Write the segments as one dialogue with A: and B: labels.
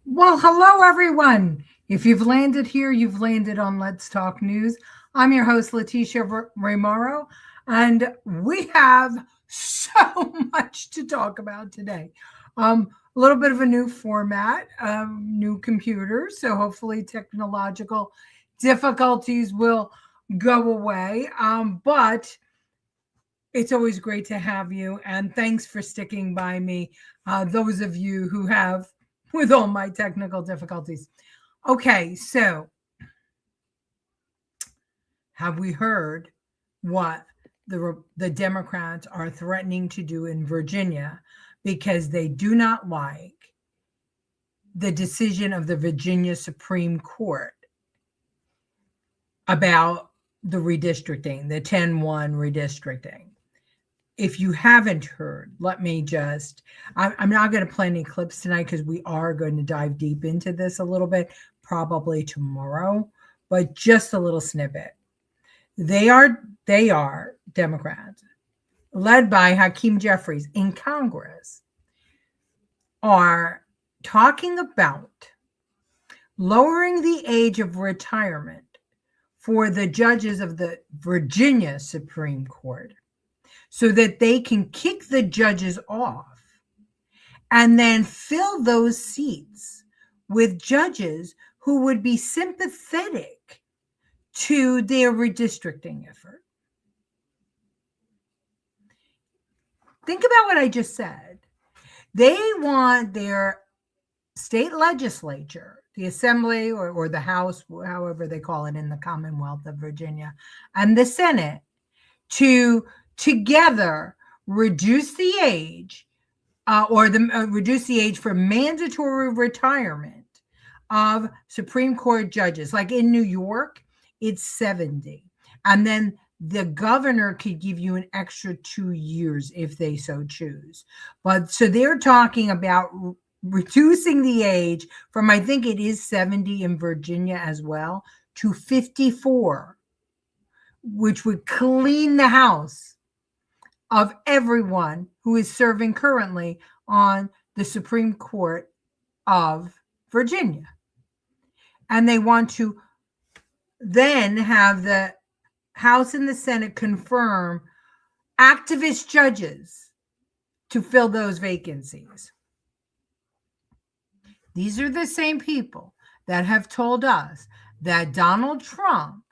A: Well, hello, everyone. If you've landed here, you've landed on Let's Talk News. I'm your host, Leticia Ramaro, and we have so much to talk about today. A little bit of a new format, new computers, so hopefully technological difficulties will go away. But it's always great to have you, and thanks for sticking by me, those of you who have with all my technical difficulties. Okay, so have we heard what the Democrats are threatening to do in Virginia because they do not like the decision of the Virginia Supreme Court about the redistricting, the 10-1 redistricting? If you haven't heard, let me just, I'm not going to play any clips tonight because we are going to dive deep into this a little bit, probably tomorrow, but just a little snippet. They are Democrats led by Hakeem Jeffries in Congress are talking about lowering the age of retirement for the judges of the Virginia Supreme Court so that they can kick the judges off and then fill those seats with judges who would be sympathetic to their redistricting effort. Think about what I just said. They want their state legislature, the assembly or the House, however they call it in the Commonwealth of Virginia, and the Senate to together reduce the age reduce the age for mandatory retirement of Supreme Court judges. Like in New York, it's 70. And then the governor could give you an extra 2 years if they so choose. But so they're talking about reducing the age from, I think it is 70 in Virginia as well, to 54, which would clean the house of everyone who is serving currently on the Supreme Court of Virginia. And they want to then have the House and the Senate confirm activist judges to fill those vacancies. These are the same people that have told us that Donald Trump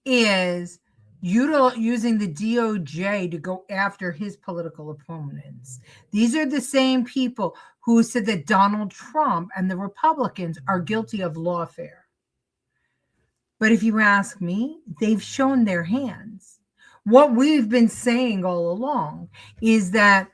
A: is using the DOJ to go after his political opponents. These are the same people who said that Donald Trump and the Republicans are guilty of lawfare. But if you ask me, they've shown their hands. What we've been saying all along is that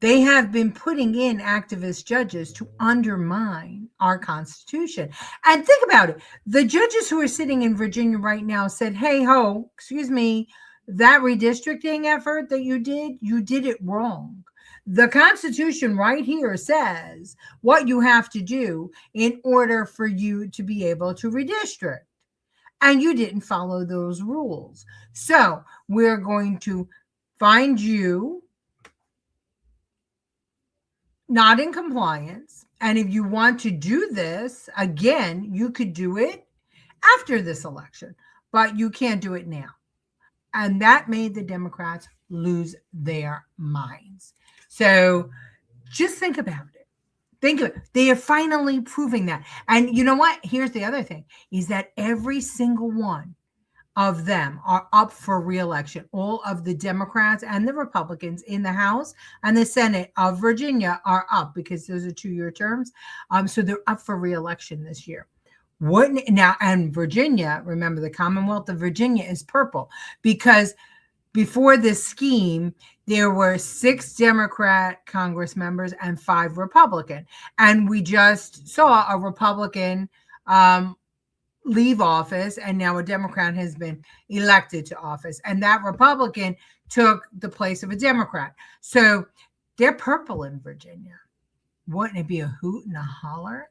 A: they have been putting in activist judges to undermine our Constitution. And think about it. The judges who are sitting in Virginia right now said, hey, ho, excuse me, that redistricting effort that you did it wrong. The Constitution right here says what you have to do in order for you to be able to redistrict. And you didn't follow those rules. So we're going to find you not in compliance. And if you want to do this again, you could do it after this election, but you can't do it now. And that made the Democrats lose their minds. So just think about it. Think of it. They are finally proving that. And you know what? Here's the other thing is that every single one of them are up for re-election. All of the Democrats and the Republicans in the House and the Senate of Virginia are up because those are 2-year terms. So they're up for re-election this year. And Virginia, remember the Commonwealth of Virginia is purple because before this scheme, there were 6 Democrat Congress members and 5 Republican. And we just saw a Republican leave office, and now a Democrat has been elected to office. And that Republican took the place of a Democrat. So they're purple in Virginia. Wouldn't it be a hoot and a holler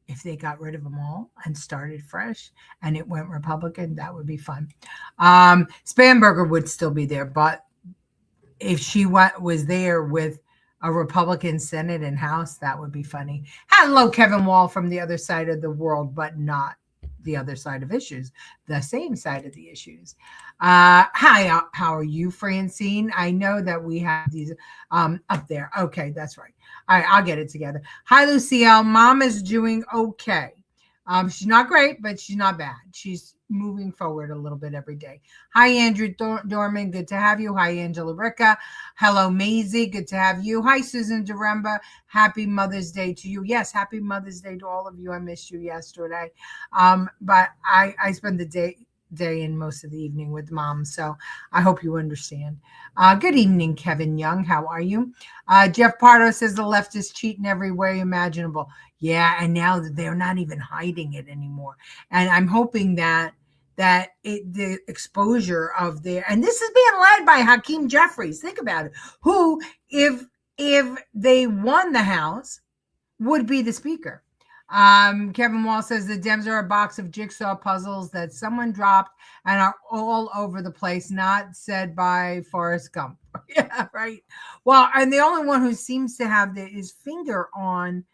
A: if they got rid of them all and started fresh and it went Republican? That would be fun. Spanberger would still be there, but if she was there with a Republican Senate and House. That would be funny. Hello, Kevin Wall from the other side of the world, but not the other side of issues, the same side of the issues. Hi, how are you, Francine? I know that we have these up there. Okay, that's right. All right, I'll get it together. Hi, Lucille. Mom is doing okay. She's not great, but she's not bad. She's moving forward a little bit every day. Hi, Andrew Dorman. Good to have you. Hi, Angela Ricca. Hello, Maisie. Good to have you. Hi, Susan Duremba. Happy Mother's Day to you. Yes, happy Mother's Day to all of you. I missed you yesterday. But I spent the day and most of the evening with Mom, so I hope you understand. Good evening, Kevin Young. How are you? Jeff Pardo says the left is cheating every way imaginable. Yeah, and now they're not even hiding it anymore. And I'm hoping that the exposure of their, and this is being led by Hakeem Jeffries. Think about it. Who, if they won the House, would be the Speaker. Kevin Wall says the Dems are a box of jigsaw puzzles that someone dropped and are all over the place, not said by Forrest Gump. Yeah, right. Well, and the only one who seems to have his finger on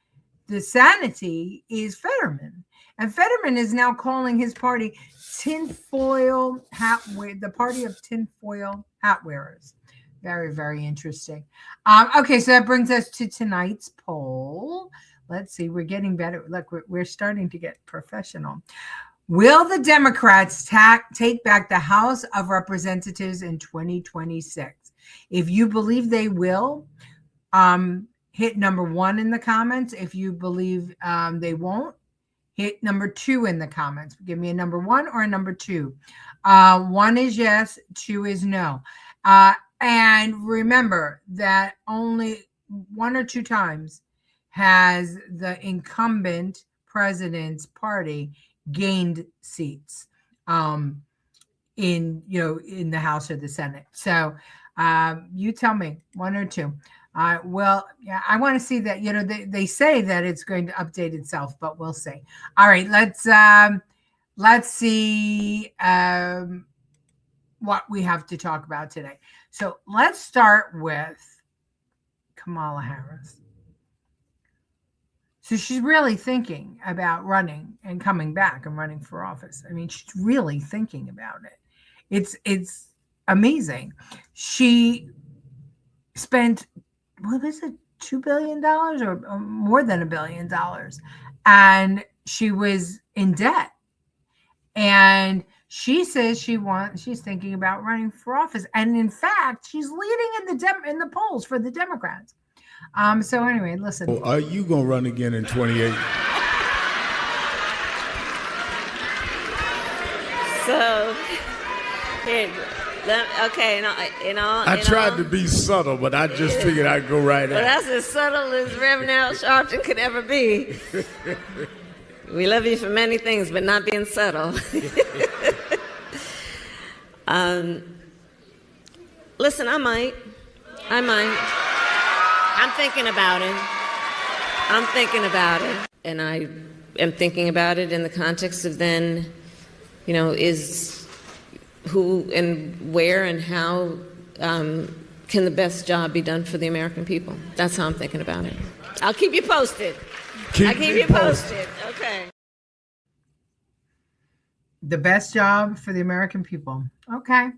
A: the sanity is Fetterman. And Fetterman is now calling his party tinfoil hat, the party of tinfoil hat wearers. Very, very interesting. Okay, so that brings us to tonight's poll. Let's see, we're getting better. Look, we're starting to get professional. Will the Democrats take back the House of Representatives in 2026? If you believe they will, hit number 1 in the comments. If you believe they won't, hit number 2 in the comments. Give me a number 1 or a number 2. 1 is yes, 2 is no. And remember that only 1 or 2 times has the incumbent president's party gained seats in the House or the Senate. So you tell me, 1 or 2. Well, yeah, I want to see that. They say that it's going to update itself, but we'll see. All right, let's see what we have to talk about today. So let's start with Kamala Harris. So she's really thinking about running and coming back and running for office. I mean, she's really thinking about it. It's amazing. She spent, what was it, $2 billion or more than $1 billion, and she was in debt. And she says she's thinking about running for office, and in fact, she's leading in the polls for the Democrats. So anyway, listen.
B: Are you gonna run again in 28?
C: So, here, okay, I
B: tried to be subtle, but I just figured I'd go right at it.
C: Well, that's as subtle as Reverend Al Sharpton could ever be. We love you for many things, but not being subtle. Listen, I might. I'm thinking about it. And I am thinking about it in the context of then, is who and where and how can the best job be done for the American people. That's how I'm thinking about it. I'll keep you posted. I'll keep you posted. Okay.
A: The best job for the American people. Okay.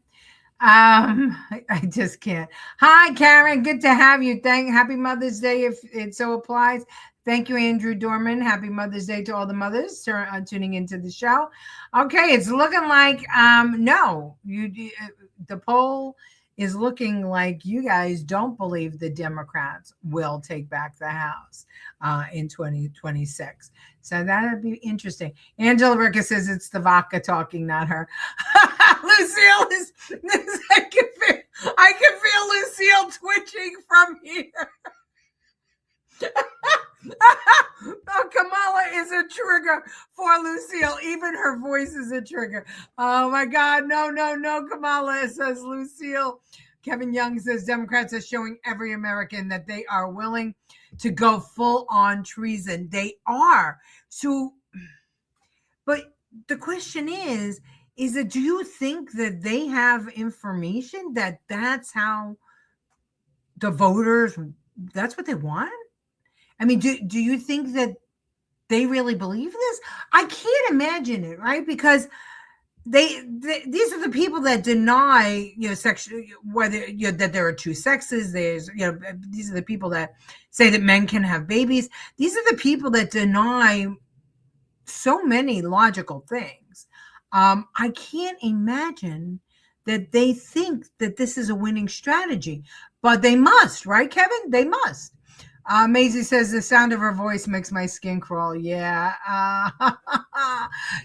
A: I just can't. Hi, Karen. Good to have you. Happy Mother's Day if it so applies. Thank you, Andrew Dorman. Happy Mother's Day to all the mothers tuning into the show. Okay, it's looking like no. The poll is looking like you guys don't believe the Democrats will take back the House in 2026. So that'd be interesting. Angela Ricca says it's the vodka talking, not her. Lucille is. I can feel Lucille twitching from here. Oh, Kamala is a trigger for Lucille. Even her voice is a trigger. Oh my God. No, Kamala, says Lucille. Kevin Young says Democrats are showing every American that they are willing to go full on treason. They are. So, but the question is that do you think that they have information that that's how the voters that's what they want? I mean, do you think that they really believe this? I can't imagine it, right? Because these are the people that deny, sexual, whether that there are two sexes. There's, these are the people that say that men can have babies. These are the people that deny so many logical things. I can't imagine that they think that this is a winning strategy, but they must, right, Kevin? They must. Maisie says the sound of her voice makes my skin crawl. Yeah.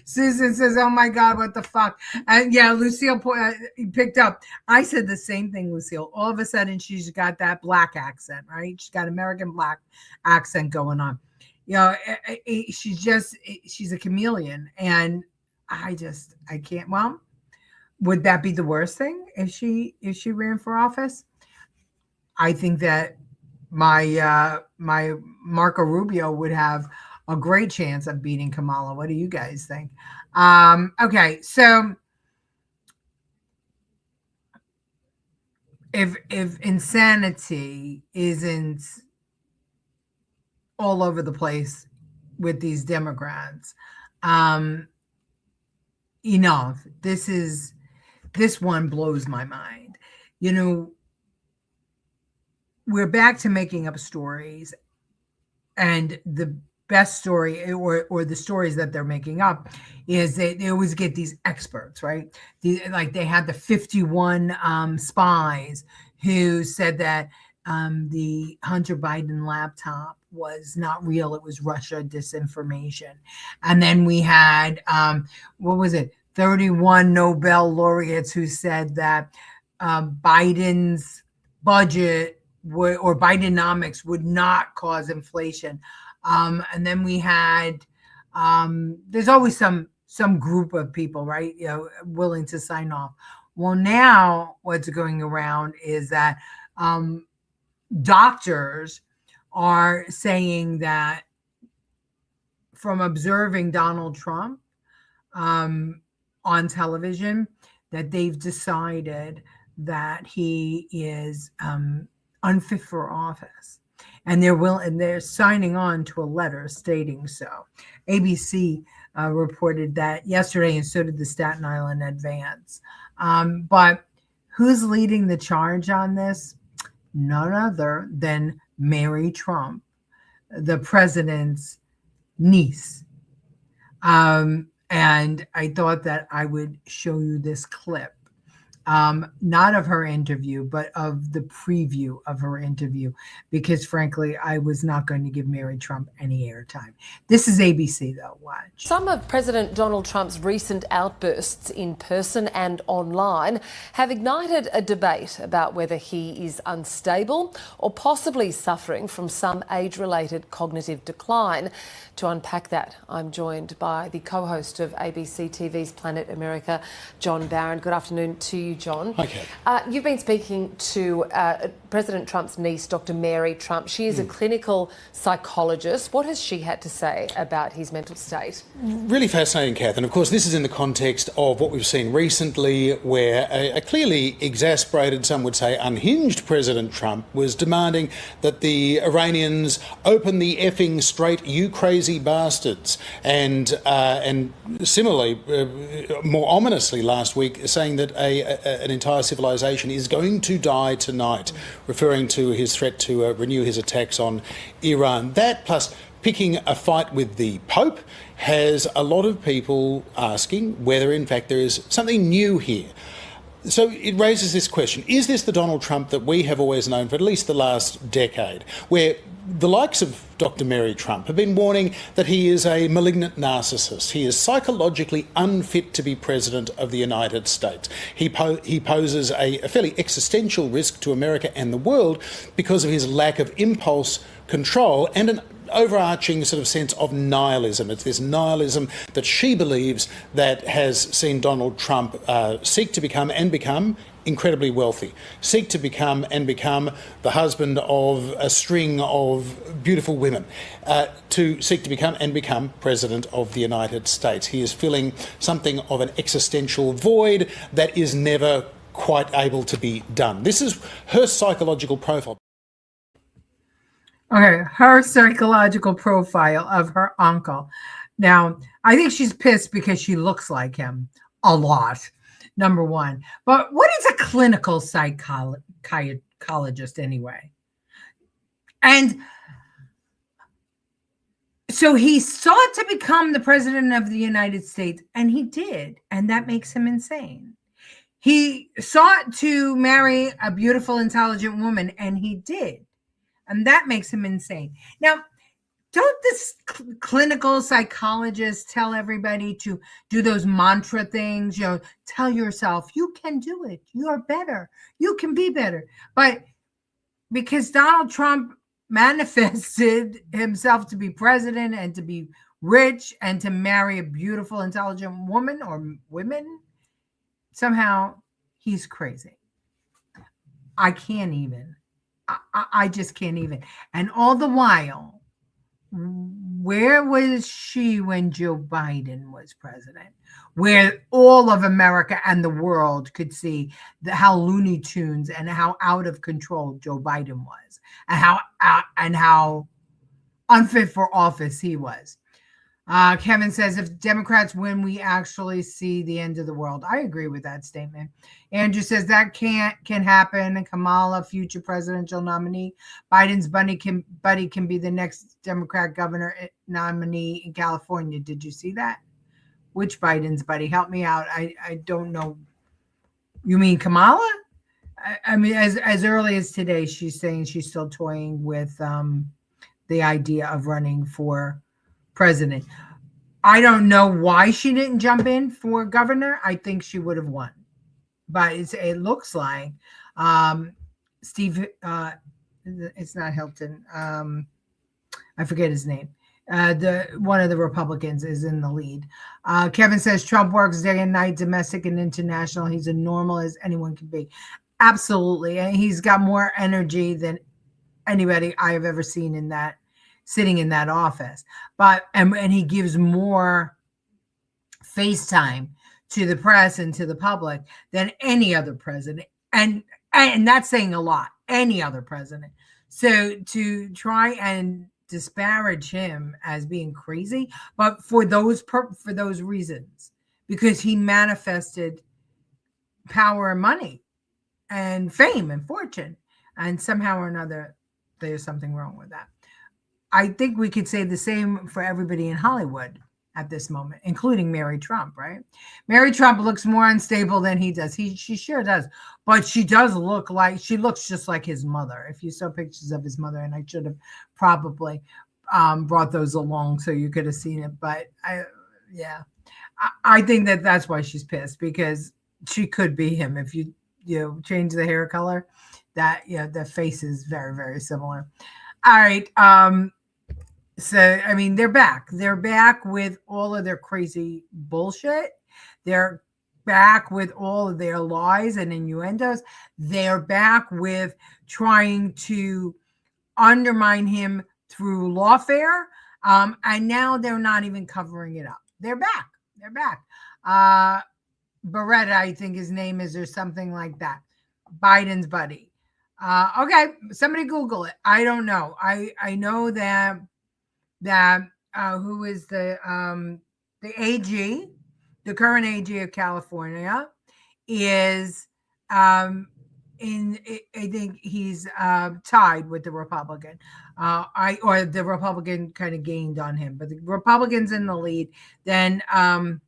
A: Susan says, "Oh my God, what the fuck?" And yeah, Lucille picked up. I said the same thing, Lucille. All of a sudden, she's got that black accent, right? She's got American black accent going on. She's a chameleon, and I can't. Well, would that be the worst thing if she ran for office? I think that my Marco Rubio would have a great chance of beating Kamala. What do you guys think? Okay, so if insanity isn't all over the place with these Democrats, this one blows my mind. We're back to making up stories, and the best story or the stories that they're making up is they always get these experts, right? Like they had the 51 spies who said that the Hunter Biden laptop was not real. It was Russia disinformation. And then we had, 31 Nobel laureates who said that Biden's budget or Bidenomics would not cause inflation. And then we had, there's always some group of people, right, willing to sign off. Well, now what's going around is that doctors are saying that from observing Donald Trump on television, that they've decided that he is unfit for office, and they're signing on to a letter stating so. ABC reported that yesterday, and so did the Staten Island Advance. But who's leading the charge on this? None other than Mary Trump, the president's niece. And I thought that I would show you this clip. Not of her interview, but of the preview of her interview, because frankly, I was not going to give Mary Trump any airtime. This is ABC, though. Watch.
D: Some of President Donald Trump's recent outbursts in person and online have ignited a debate about whether he is unstable or possibly suffering from some age-related cognitive decline. To unpack that, I'm joined by the co-host of ABC TV's Planet America, John Barron. Good afternoon to you, John.
E: Okay.
D: You've been speaking to President Trump's niece, Dr. Mary Trump. She is a clinical psychologist. What has she had to say about his mental state?
E: Really fascinating, Kath. And of course, this is in the context of what we've seen recently, where a clearly exasperated, some would say unhinged President Trump was demanding that the Iranians open the effing strait, you crazy bastards. And similarly, more ominously last week, saying that an entire civilization is going to die tonight, referring to his threat to renew his attacks on Iran. That, plus picking a fight with the Pope, has a lot of people asking whether in fact there is something new here. So it raises this question: is this the Donald Trump that we have always known for at least the last decade, where the likes of Dr. Mary Trump have been warning that he is a malignant narcissist? He is psychologically unfit to be president of the United States. He poses a fairly existential risk to America and the world because of his lack of impulse control and an overarching sort of sense of nihilism. It's this nihilism that she believes that has seen Donald Trump seek to become incredibly wealthy, seek to become the husband of a string of beautiful women, to seek to become president of the United States. He is filling something of an existential void that is never quite able to be done. This is her psychological profile.
A: Okay, her psychological profile of her uncle. Now, I think she's pissed because she looks like him a lot, number one. But what is a clinical psychologist anyway? And so he sought to become the president of the United States, and he did. And that makes him insane. He sought to marry a beautiful, intelligent woman, and he did. And that makes him insane. Now, don't this clinical psychologists tell everybody to do those mantra things? Tell yourself you can do it. You're better. You can be better. But because Donald Trump manifested himself to be president and to be rich and to marry a beautiful, intelligent woman or women, somehow he's crazy. I can't even. I just can't even. And all the while, where was she when Joe Biden was president? Where all of America and the world could see how Looney Tunes and how out of control Joe Biden was, and how unfit for office he was. Kevin says, if Democrats win, we actually see the end of the world. I agree with that statement. Andrew says that can happen. Kamala, future presidential nominee. Biden's buddy can be the next Democrat governor nominee in California. Did you see that? Which Biden's buddy? Help me out. I don't know. You mean Kamala? I mean, as early as today, she's saying she's still toying with the idea of running for president. I don't know why she didn't jump in for governor. I think she would have won, but it looks like Steve. It's not Hilton. I forget his name. The one of the Republicans is in the lead. Kevin says Trump works day and night, domestic and international. He's as normal as anyone can be. Absolutely, and he's got more energy than anybody I have ever seen in that. Sitting in that office, but and he gives more FaceTime to the press and to the public than any other president, and that's saying a lot. Any other president. So to try and disparage him as being crazy, but for those reasons, because he manifested power and money and fame and fortune, and somehow or another, there's something wrong with that. I think we could say the same for everybody in Hollywood at this moment, including Mary Trump, right? Mary Trump looks more unstable than he does. She sure does. But she does she looks just like his mother. If you saw pictures of his mother, and I should have probably brought those along so you could have seen it. But I think that's why she's pissed, because she could be him. If you change the hair color, the face is very, very similar. All right. So, I mean, they're back. They're back with all of their crazy bullshit. They're back with all of their lies and innuendos. They're back with trying to undermine him through lawfare. And now they're not even covering it up. They're back. They're back. Beretta, I think his name is, or something like that. Biden's buddy. Okay, somebody Google it. I don't know. I know that who is the AG, the current AG of California, is I think he's tied with the Republican. Or the Republican kind of gained on him, but the Republican's in the lead. Then oh,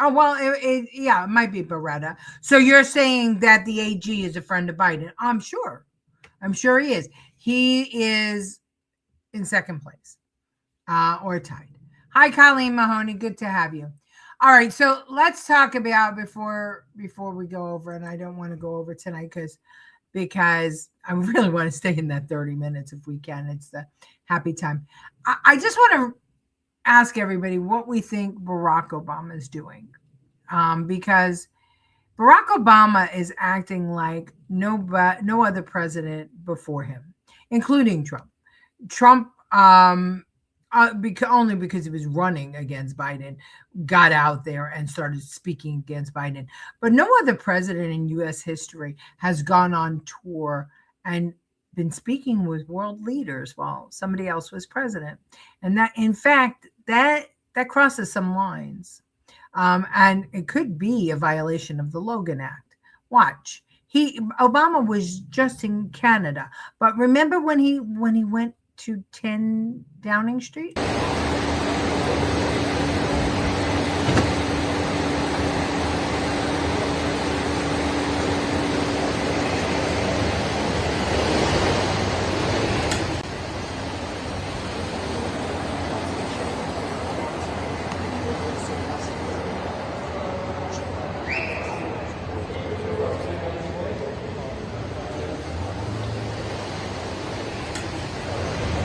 A: well, it might be Beretta. So you're saying that the AG is a friend of Biden? I'm sure he is. He is in second place, or tied. Hi, Colleen Mahoney. Good to have you. All right, so let's talk about before we go over, and I don't want to go over tonight because I really want to stay in that 30 minutes if we can. It's the happy time. I just want to ask everybody what we think Barack Obama is doing, because Barack Obama is acting like no other president before him, including Trump. Trump, only because he was running against Biden, got out there and started speaking against Biden. But no other president in U.S. history has gone on tour and been speaking with world leaders while somebody else was president. And that, in fact, that crosses some lines. And it could be a violation of the Logan Act. Watch. Obama was just in Canada. But remember when he went to 10 Downing Street?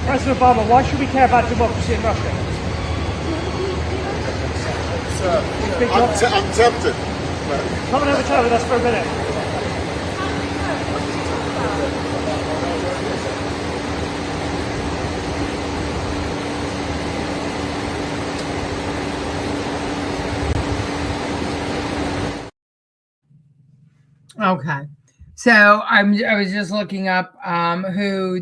F: President Obama, why should we care about democracy in Russia?
G: I'm tempted.
F: Come and have a chat with us for a minute.
A: Okay. So I was just looking up who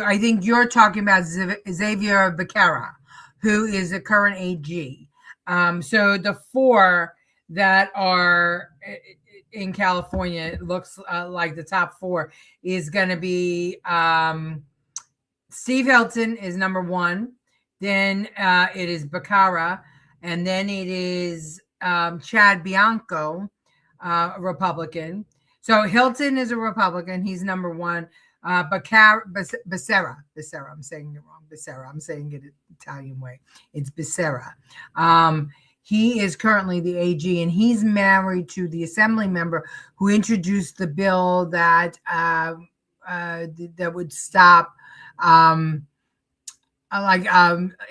A: I think you're talking about, Xavier Becerra, who is a current AG. So the four that are in California, it looks like the top four is going to be Steve Hilton is number one. Then it is Becerra, and then it is Chad Bianco, a Republican. So Hilton is a Republican. He's number one. Becerra, I'm saying it wrong. Becerra, I'm saying it Italian way. It's Becerra. He is currently the AG, and he's married to the assembly member who introduced the bill that that would stop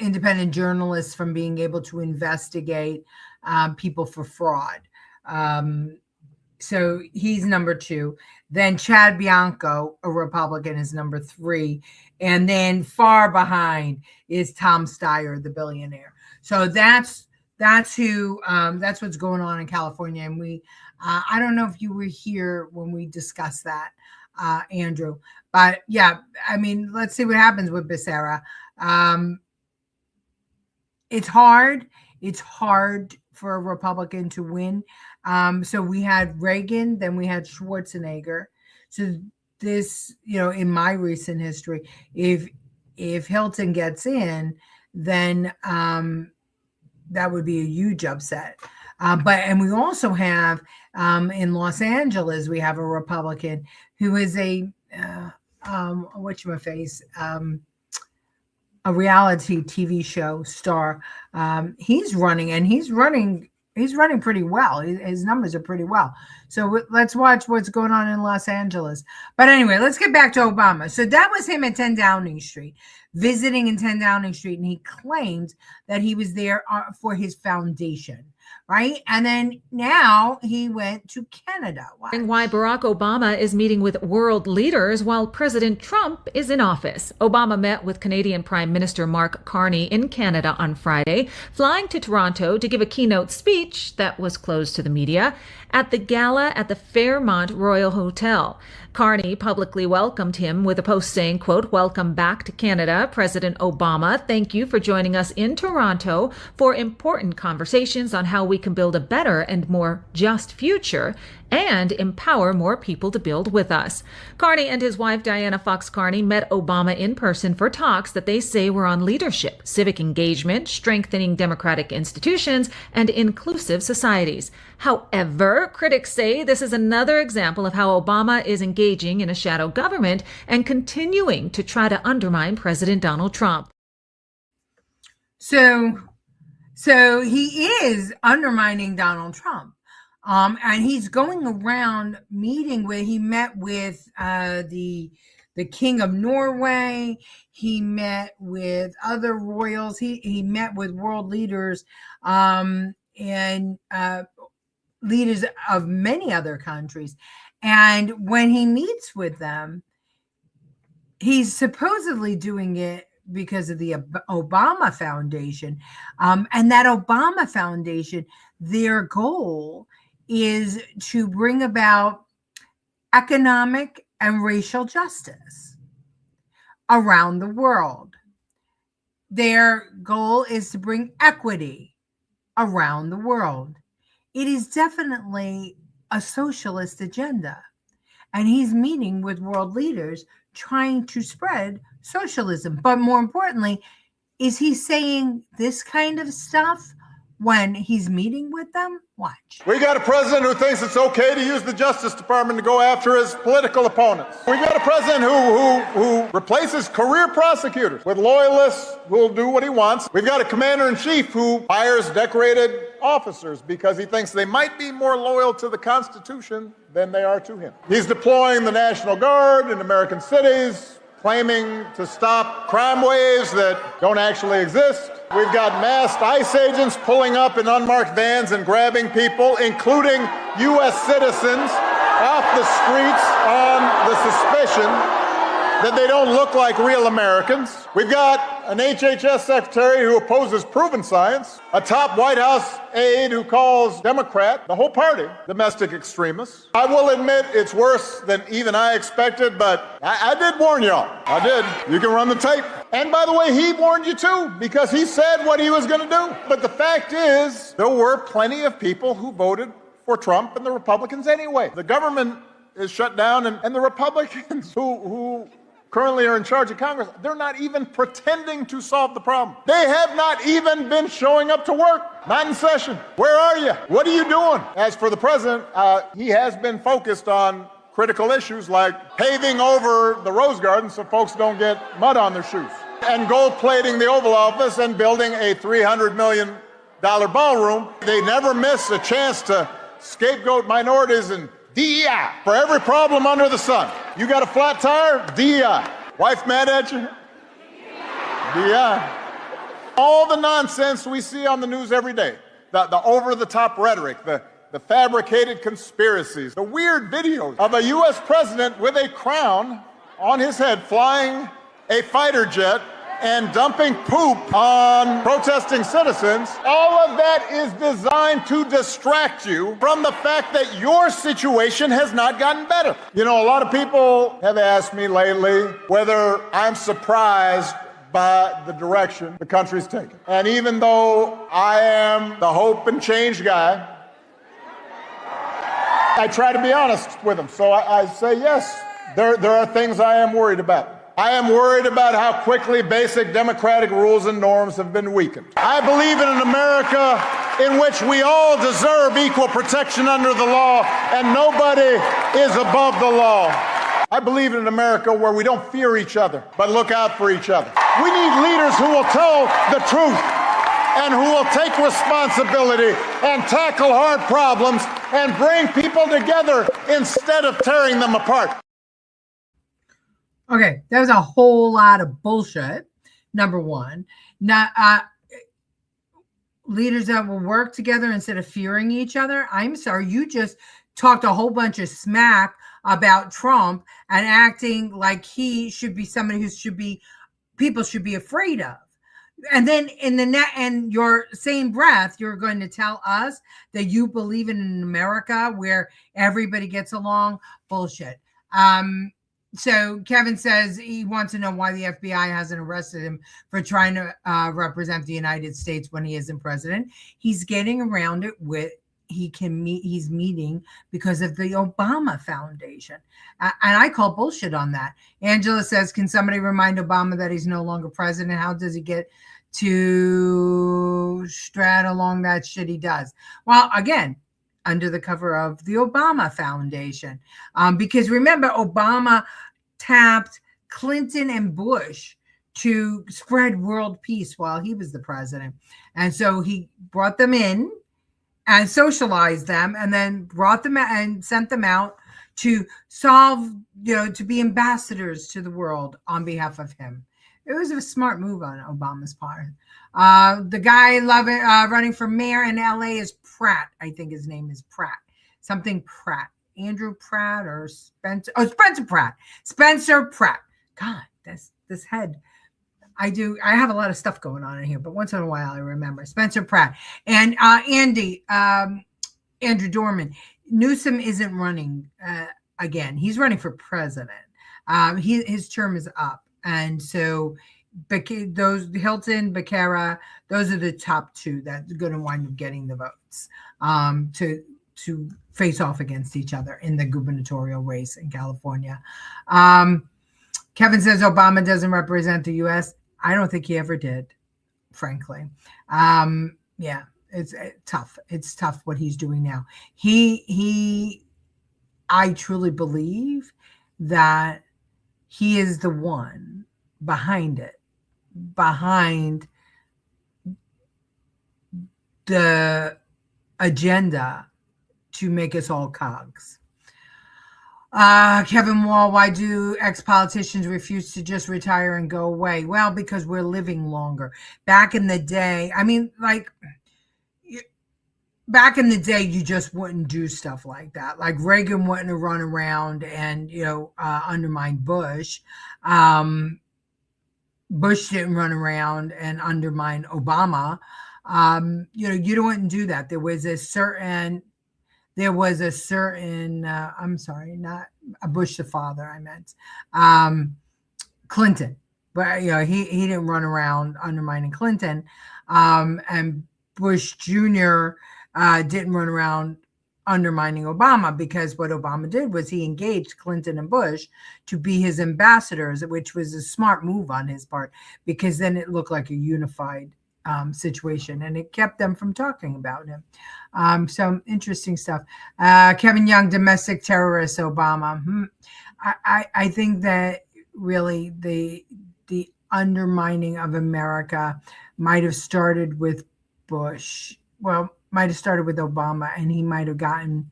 A: independent journalists from being able to investigate people for fraud. So he's number two. Then Chad Bianco, a Republican, is number three. And then far behind is Tom Steyer, the billionaire. So that's who that's what's going on in California. And we I don't know if you were here when we discussed that, Andrew. But yeah, I mean, let's see what happens with Becerra. It's hard. It's hard for a Republican to win. So we had Reagan, then we had Schwarzenegger. So this, in my recent history, if Hilton gets in, then that would be a huge upset. And we also have in Los Angeles, we have a Republican who is a whatchamacallit, a reality TV show star. He's running pretty well. His numbers are pretty well. So let's watch what's going on in Los Angeles. But anyway, let's get back to Obama. So that was him at 10 Downing Street, visiting in 10 Downing Street. And he claimed that he was there for his foundation, right? And then now he went to Canada.
H: Why Barack Obama is meeting with world leaders while President Trump is in office. Obama met with Canadian Prime Minister Mark Carney in Canada on Friday, flying to Toronto to give a keynote speech that was closed to the media at the gala at the Fairmont Royal Hotel. Carney publicly welcomed him with a post saying, quote, "Welcome back to Canada, President Obama. Thank you for joining us in Toronto for important conversations on how we can build a better and more just future and empower more people to build with us." Carney and his wife, Diana Fox Carney, met Obama in person for talks that they say were on leadership, civic engagement, strengthening democratic institutions, and inclusive societies. However, critics say this is another example of how Obama is engaging in a shadow government and continuing to try to undermine President Donald Trump.
A: So he is undermining Donald Trump. And he's going around he met with the King of Norway. He met with other royals. He met with world leaders and leaders of many other countries. And when he meets with them, he's supposedly doing it because of the Obama Foundation. And that Obama Foundation, their goal is to bring about economic and racial justice around the world. Their goal is to bring equity around the world. It is definitely a socialist agenda. And he's meeting with world leaders trying to spread socialism. But more importantly, is he saying this kind of stuff when he's meeting with them? Watch.
G: We got a president who thinks it's okay to use the Justice Department to go after his political opponents. We got a president who replaces career prosecutors with loyalists who will do what he wants. We've got a commander-in-chief who hires decorated officers because he thinks they might be more loyal to the Constitution than they are to him. He's deploying the National Guard in American cities, claiming to stop crime waves that don't actually exist. We've got masked ICE agents pulling up in unmarked vans and grabbing people, including U.S. citizens, off the streets on the suspicion that they don't look like real Americans. We've got an HHS secretary who opposes proven science, a top White House aide who calls Democrat, the whole party, domestic extremists. I will admit it's worse than even I expected, but I did warn y'all. I did. You can run the tape. And by the way, he warned you too, because he said what he was going to do. But the fact is, there were plenty of people who voted for Trump and the Republicans anyway. The government is shut down, and the Republicans who currently are in charge of Congress, they're not even pretending to solve the problem. They have not even been showing up to work, not in session. Where are you? What are you doing? As for the president, he has been focused on critical issues like paving over the Rose Garden so folks don't get mud on their shoes, and gold plating the Oval Office and building a $300 million ballroom. They never miss a chance to scapegoat minorities and DEI for every problem under the sun. You got a flat tire? DEI. Wife mad at you? DEI. All the nonsense we see on the news every day, the over-the-top rhetoric, the fabricated conspiracies, the weird videos of a U.S. president with a crown on his head flying a fighter jet and dumping poop on protesting citizens, all of that is designed to distract you from the fact that your situation has not gotten better. You know, a lot of people have asked me lately whether I'm surprised by the direction the country's taken. And even though I am the hope and change guy, I try to be honest with them. So I say, yes, there are things I am worried about. I am worried about how quickly basic democratic rules and norms have been weakened. I believe in an America in which we all deserve equal protection under the law and nobody is above the law. I believe in an America where we don't fear each other, but look out for each other. We need leaders who will tell the truth and who will take responsibility and tackle hard problems and bring people together instead of tearing them apart.
A: Okay, that was a whole lot of bullshit. Number one, leaders that will work together instead of fearing each other. I'm sorry, you just talked a whole bunch of smack about Trump and acting like he should be somebody who people should be afraid of. And then in your same breath, you're going to tell us that you believe in an America where everybody gets along. Bullshit. So Kevin says he wants to know why the FBI hasn't arrested him for trying to represent the United States when he isn't president. He's getting around it he's meeting because of the Obama Foundation. And I call bullshit on that. Angela says, can somebody remind Obama that he's no longer president? How does he get to strut along that shit he does? Well, again, under the cover of the Obama Foundation. Because remember, Obama tapped Clinton and Bush to spread world peace while he was the president. And so he brought them in and socialized them and then brought them out and sent them out to solve, to be ambassadors to the world on behalf of him. It was a smart move on Obama's part. The guy running for mayor in LA is Pratt. I think his name is Pratt. Something Pratt. Andrew Pratt or Spencer. Oh, Spencer Pratt. Spencer Pratt. God, this head. I have a lot of stuff going on in here, but once in a while I remember. Spencer Pratt. And Andrew Dorman. Newsom isn't running. again, he's running for president. His term is up. And so those Hilton, Becerra, those are the top two that are going to wind up getting the votes to face off against each other in the gubernatorial race in California. Kevin says Obama doesn't represent the U.S. I don't think he ever did, frankly. Yeah, it's tough. It's tough what he's doing now. I truly believe that he is the one behind it, behind the agenda to make us all cogs. Kevin Wall, why do ex-politicians refuse to just retire and go away? Well, because we're living longer. Back in the day, back in the day, you just wouldn't do stuff like that. Like Reagan wouldn't have run around and, undermine Bush. Bush didn't run around and undermine Obama. You wouldn't do that. There was a certain, I'm sorry, not Bush the father, I meant, Clinton. But, he didn't run around undermining Clinton. And Bush Jr. Didn't run around undermining Obama, because what Obama did was he engaged Clinton and Bush to be his ambassadors, which was a smart move on his part, because then it looked like a unified situation, and it kept them from talking about him. So interesting stuff. Kevin Young, domestic terrorist Obama. I think that really the undermining of America might have started with Bush. Well, might have started with Obama, and he might have gotten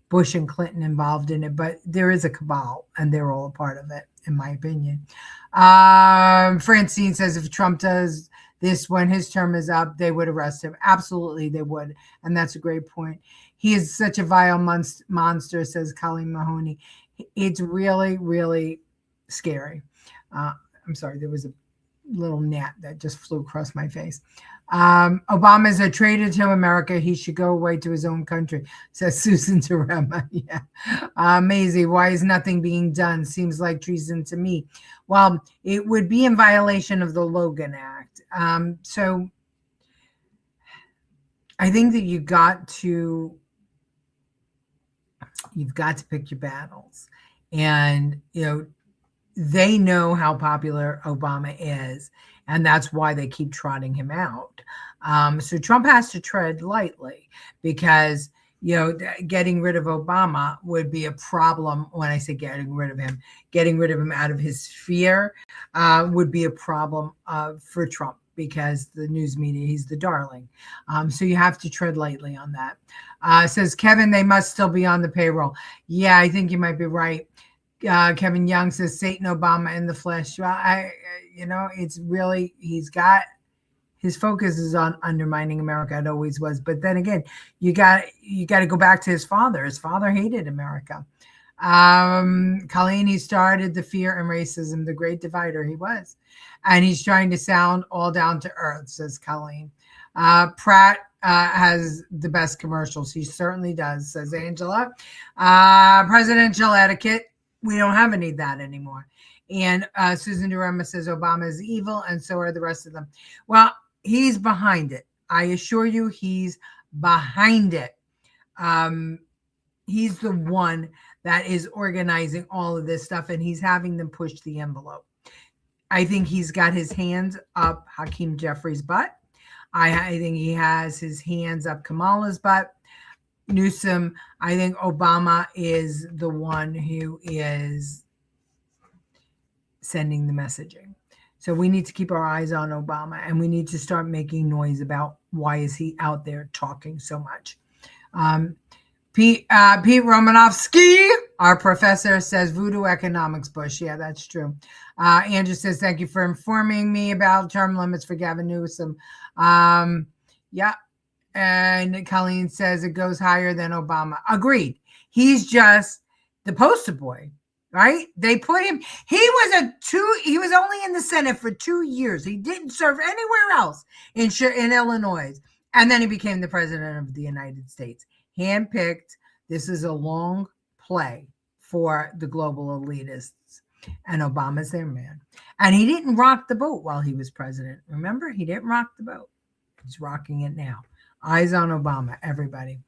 A: Bush and Clinton involved in it, but there is a cabal, and they're all a part of it, in my opinion. Francine says if Trump does this when his term is up, they would arrest him. Absolutely, they would. And that's a great point. He is such a vile monster, says Colleen Mahoney. It's really, really scary. I'm sorry, there was a little gnat that just flew across my face. Obama is a traitor to America. He should go away to his own country, says Susan Terema. Yeah. Maisie, why is nothing being done? Seems like treason to me. Well, it would be in violation of the Logan Act. So I think that you've got to pick your battles. And, they know how popular Obama is, and that's why they keep trotting him out. So Trump has to tread lightly, because, getting rid of Obama would be a problem. When I say getting rid of him out of his sphere would be a problem for Trump, because the news media, he's the darling. So you have to tread lightly on that. Says Kevin, they must still be on the payroll. Yeah, I think you might be right. Kevin Young says Satan Obama in the flesh. Well, it's really, he's got, his focus is on undermining America. It always was. But then again, you got to go back to his father. His father hated America. Colleen, he started the fear and racism, the great divider he was. And he's trying to sound all down to earth, says Colleen. Pratt has the best commercials. He certainly does, says Angela. Presidential etiquette. We don't have any of that anymore. And Susan Durema says Obama is evil, and so are the rest of them. Well, he's behind it. I assure you, he's behind it. He's the one that is organizing all of this stuff, and he's having them push the envelope. I think he's got his hands up Hakeem Jeffries' butt. I think he has his hands up Kamala's butt. Newsom, I think Obama is the one who is sending the messaging. So we need to keep our eyes on Obama, and we need to start making noise about why is he out there talking so much. Pete Romanovsky, our professor, says voodoo economics, Bush. Yeah, that's true. Andrew says, thank you for informing me about term limits for Gavin Newsom. Yeah. And Colleen says it goes higher than Obama. Agreed. He's just the poster boy, right? They put him, he was only in the Senate for 2 years. He didn't serve anywhere else in Illinois. And then he became the president of the United States. Handpicked. This is a long play for the global elitists. And Obama's their man. And he didn't rock the boat while he was president. Remember, he didn't rock the boat. He's rocking it now. Eyes on Obama, everybody.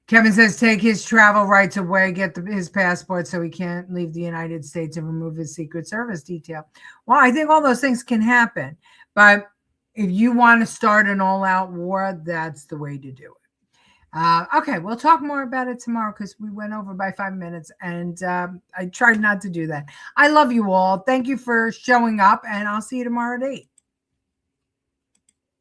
A: Kevin says, take his travel rights away, get his passport so he can't leave the United States, and remove his Secret Service detail. Well, I think all those things can happen. But if you want to start an all-out war, that's the way to do it. Okay, we'll talk more about it tomorrow because we went over by 5 minutes, and I tried not to do that. I love you all. Thank you for showing up, and I'll see you tomorrow at 8.